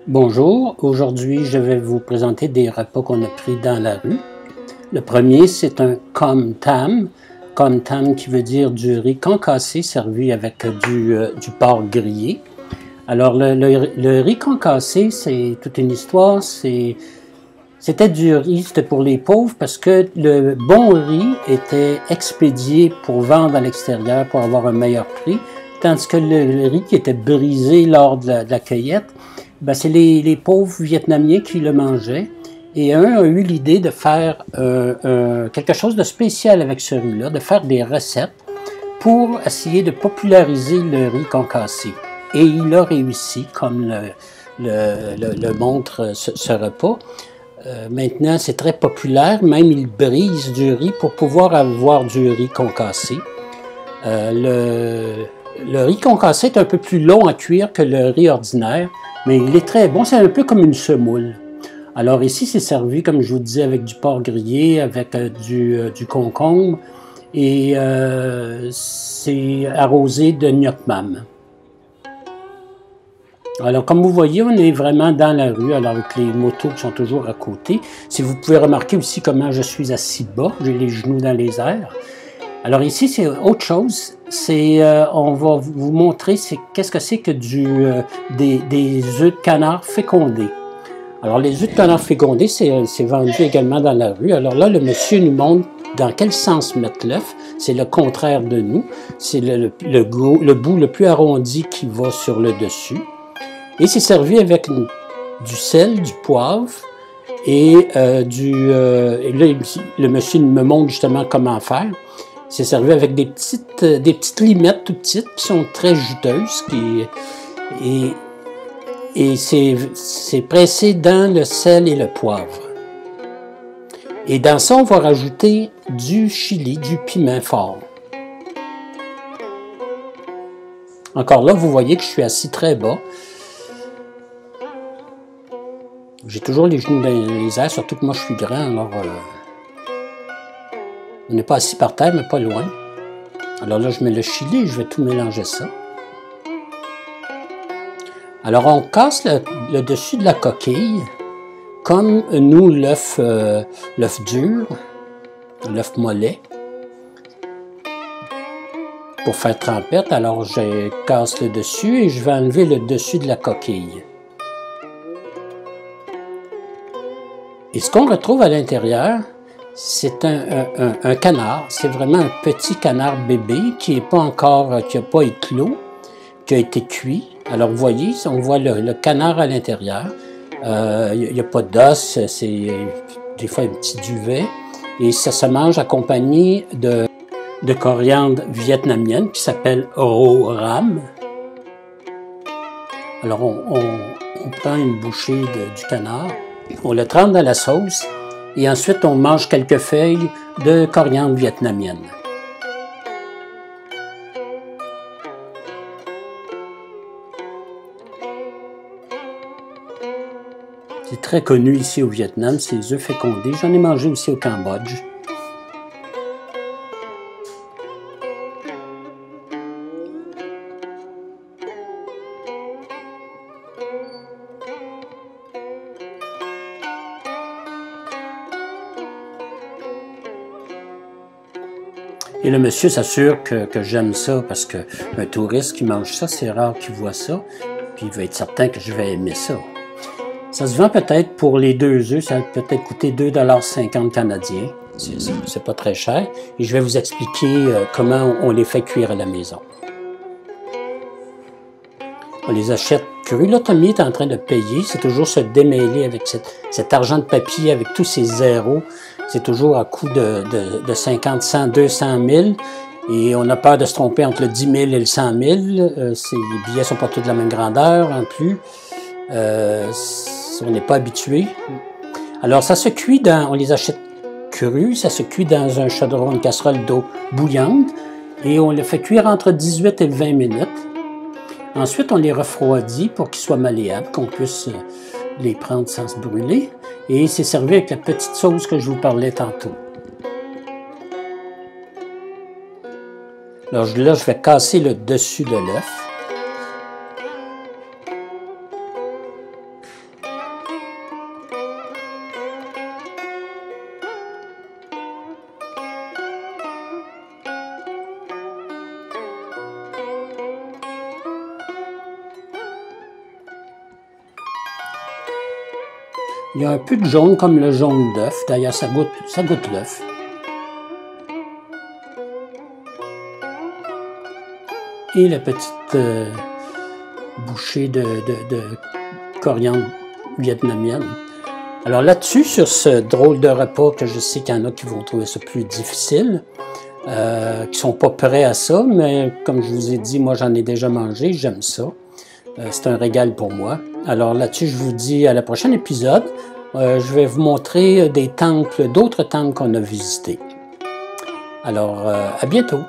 Bonjour, aujourd'hui je vais vous présenter des repas qu'on a pris dans la rue. Le premier c'est un com tam qui veut dire du riz concassé servi avec du porc grillé. Alors le riz concassé c'est toute une histoire, c'était du riz, c'était pour les pauvres parce que le bon riz était expédié pour vendre à l'extérieur pour avoir un meilleur prix, tandis que le riz qui était brisé lors de la cueillette, ben c'est les pauvres Vietnamiens qui le mangeaient. Et un a eu l'idée de faire quelque chose de spécial avec ce riz-là, de faire des recettes pour essayer de populariser le riz concassé. Et il a réussi, comme le montre ce repas. Maintenant, c'est très populaire, même il brise du riz pour pouvoir avoir du riz concassé. Le riz concassé est un peu plus long à cuire que le riz ordinaire, mais il est très bon, c'est un peu comme une semoule. Alors ici, c'est servi, comme je vous disais, avec du porc grillé, avec du concombre, et c'est arrosé de gnoc mam. Alors, comme vous voyez, on est vraiment dans la rue, alors avec les motos qui sont toujours à côté. Si vous pouvez remarquer aussi comment je suis assis bas, j'ai les genoux dans les airs. Alors ici, c'est autre chose. On va vous montrer qu'est-ce que c'est que des œufs de canard fécondés. Alors, les œufs de canard fécondés, c'est vendu également dans la rue. Alors là, le monsieur nous montre dans quel sens mettre l'œuf. C'est le contraire de nous. C'est le bout le plus arrondi qui va sur le dessus. Et c'est servi avec du sel, du poivre et là, le monsieur me montre justement comment faire. C'est servi avec des petites limettes tout petites qui sont très juteuses. Et c'est pressé dans le sel et le poivre. Et dans ça, on va rajouter du chili, du piment fort. Encore là, vous voyez que je suis assis très bas. J'ai toujours les genoux dans les airs, surtout que moi je suis grand, alors on n'est pas assis par terre, mais pas loin. Alors là, je mets le chili et je vais tout mélanger ça. Alors on casse le dessus de la coquille, comme nous l'œuf dur, l'œuf mollet, pour faire trempette. Alors je casse le dessus et je vais enlever le dessus de la coquille. Et ce qu'on retrouve à l'intérieur, c'est un canard. C'est vraiment un petit canard bébé qui n'a pas éclos, qui a été cuit. Alors vous voyez, on voit le canard à l'intérieur. Il n'y a pas d'os, c'est des fois un petit duvet. Et ça se mange accompagné de coriandre vietnamienne qui s'appelle ro ram. Alors on prend une bouchée du canard. On le trempe dans la sauce et ensuite on mange quelques feuilles de coriandre vietnamienne. C'est très connu ici au Vietnam, ces œufs fécondés. J'en ai mangé aussi au Cambodge. Et le monsieur s'assure que j'aime ça parce qu'un touriste qui mange ça, c'est rare qu'il voit ça. Puis il va être certain que je vais aimer ça. Ça se vend peut-être pour les 2 œufs, ça va peut-être coûter 2,50 $ canadiens. C'est pas très cher. Et je vais vous expliquer comment on les fait cuire à la maison. On les achète crus. Là, Tommy est en train de payer. C'est toujours se démêler avec cet argent de papier, avec tous ces zéros. C'est toujours à coût de 50, 100, 200 000. Et on a peur de se tromper entre le 10 000 et le 100 000. Les billets ne sont pas tous de la même grandeur en plus. On n'est pas habitué. Alors, ça se cuit on les achète crus. Ça se cuit dans un chaudron, une casserole d'eau bouillante. Et on les fait cuire entre 18 et 20 minutes. Ensuite, on les refroidit pour qu'ils soient malléables, qu'on puisse les prendre sans se brûler. Et c'est servi avec la petite sauce que je vous parlais tantôt. Alors là, je vais casser le dessus de l'œuf. Il y a un peu de jaune comme le jaune d'œuf. D'ailleurs, ça goûte l'œuf. Et la petite bouchée de coriandre vietnamienne. Alors là-dessus, sur ce drôle de repas que je sais qu'il y en a qui vont trouver ça plus difficile, qui ne sont pas prêts à ça, mais comme je vous ai dit, moi j'en ai déjà mangé, j'aime ça. C'est un régal pour moi. Alors là-dessus, je vous dis à la prochaine épisode. Je vais vous montrer d'autres temples qu'on a visités. Alors, à bientôt!